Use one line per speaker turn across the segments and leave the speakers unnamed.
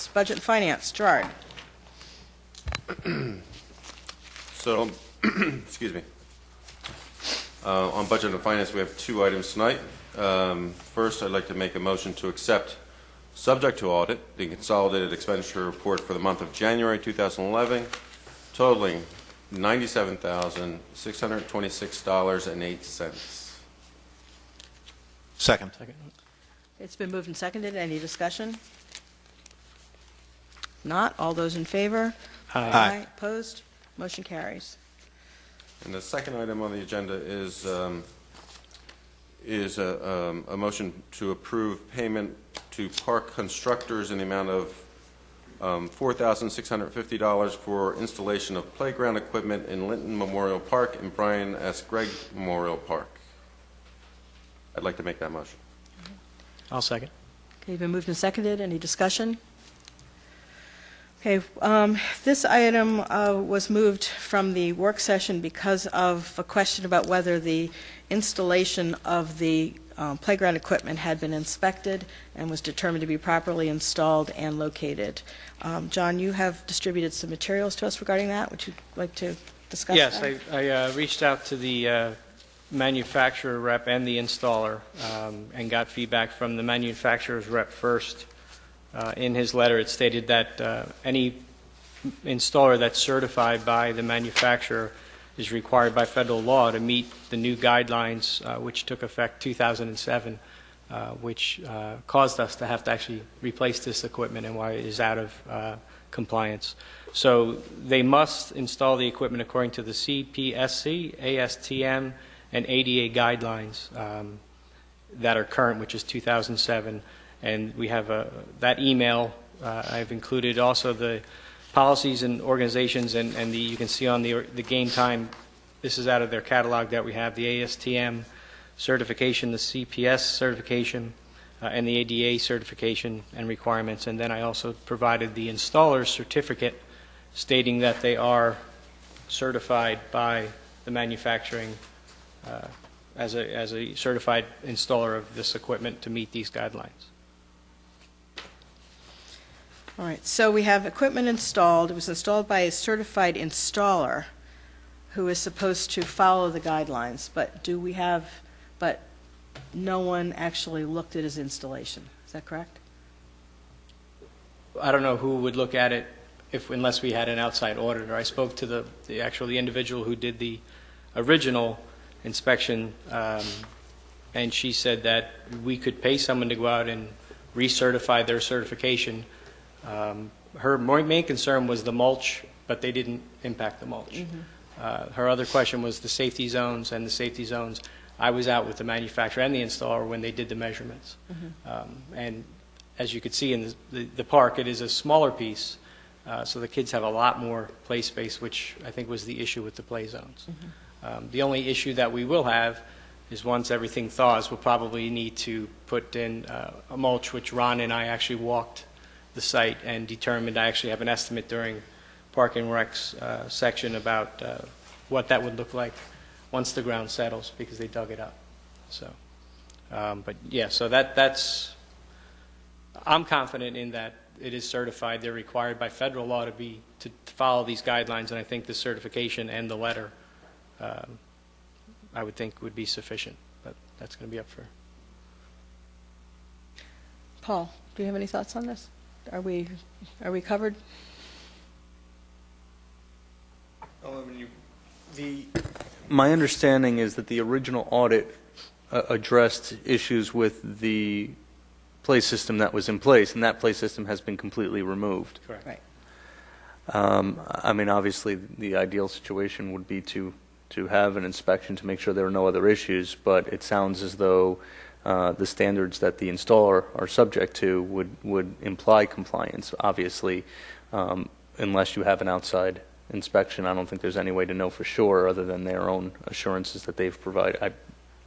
Budget and Finance, Gerard.
So, excuse me. On Budget and Finance, we have two items tonight. First, I'd like to make a motion to accept, subject to audit, the consolidated expenditure report for the month of January 2011, totaling $97,626.08.
Second.
It's been moved and seconded. Any discussion? Not. All those in favor?
Aye.
Opposed? Motion carries.
And the second item on the agenda is a motion to approve payment to park constructors in the amount of $4,650 for installation of playground equipment in Linton Memorial Park and Brian S. Gregg Memorial Park. I'd like to make that motion.
I'll second.
Okay, been moved and seconded. Any discussion? Okay, this item was moved from the work session because of a question about whether the installation of the playground equipment had been inspected and was determined to be properly installed and located. John, you have distributed some materials to us regarding that. Would you like to discuss
Yes,
that?
I reached out to the manufacturer rep and the installer and got feedback from the manufacturer's rep first. In his letter, it stated that any installer that's certified by the manufacturer is required by federal law to meet the new guidelines, which took effect 2007, which caused us to have to actually replace this equipment and why it is out of compliance. So they must install the equipment according to the CPSC, ASTM, and ADA guidelines that are current, which is 2007. And we have that email. I've included also the policies and organizations, and you can see on the game time, this is out of their catalog that we have, the ASTM certification, the CPS certification, and the ADA certification and requirements. And then I also provided the installer's certificate stating that they are certified by the manufacturing as a certified installer of this equipment to meet these guidelines.
All right, so we have equipment installed. It was installed by a certified installer who is supposed to follow the guidelines, but but no one actually looked at his installation. Is that correct?
I don't know who would look at it unless we had an outside auditor. I spoke to the individual who did the original inspection, and she said that we could pay someone to go out and recertify their certification. Her main concern was the mulch, but they didn't impact the mulch. Mm-hmm. Her other question was the safety zones, and the safety zones, I was out with the manufacturer and the installer when they did the measurements. Mm-hmm. And as you could see in the park, it is a smaller piece, so the kids have a lot more play space, which I think was the issue with the play zones. Mm-hmm. The only issue that we will have is once everything thaws, we'll probably need to put in a mulch, which Ron and I actually walked the site and determined. I actually have an estimate during Park and Rec's section about what that would look like once the ground settles, because they dug it up. So, but yeah, so that's. I'm confident in that it is certified. They're required by federal law to follow these guidelines, and I think the certification and the letter, I would think, would be sufficient. But that's going to be up for.
Paul, do you have any thoughts on this? Are we covered?
My understanding is that the original audit addressed issues with the play system that was in place, and that play system has been completely removed.
Correct.
Right.
I mean, obviously, the ideal situation would be to have an inspection to make sure there are no other issues, but it sounds as though the standards that the installer are subject to would imply compliance. Obviously, unless you have an outside inspection, I don't think there's any way to know for sure other than their own assurances that they've provided.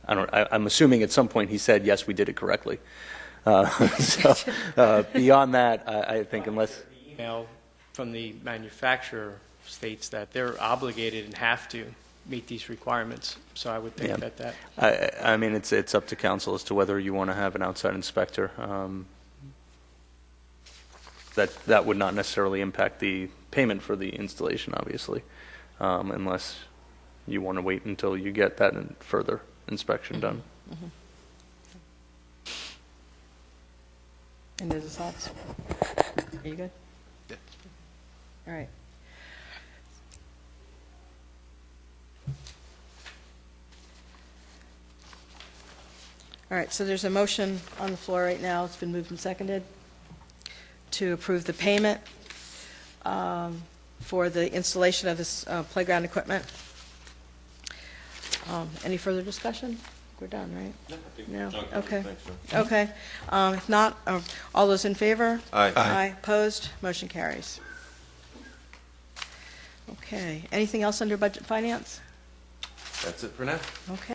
I'm assuming at some point he said, yes, we did it correctly. Beyond that, I think unless...
The email from the manufacturer states that they're obligated and have to meet these requirements. So I would think that.
I mean, it's up to council as to whether you want to have an outside inspector. that would not necessarily impact the payment for the installation, obviously, unless you want to wait until you get that further inspection done.
Any other thoughts? Are you good?
Yeah.
All right. All right, so there's a motion on the floor right now. It's been moved and seconded to approve the payment for the installation of this playground equipment. Any further discussion? We're done, right? No? Okay. Okay. If not, all those in favor?
Aye.
Aye. Opposed? Motion carries. Okay. Anything else under Budget and Finance?
That's it for now.
Okay.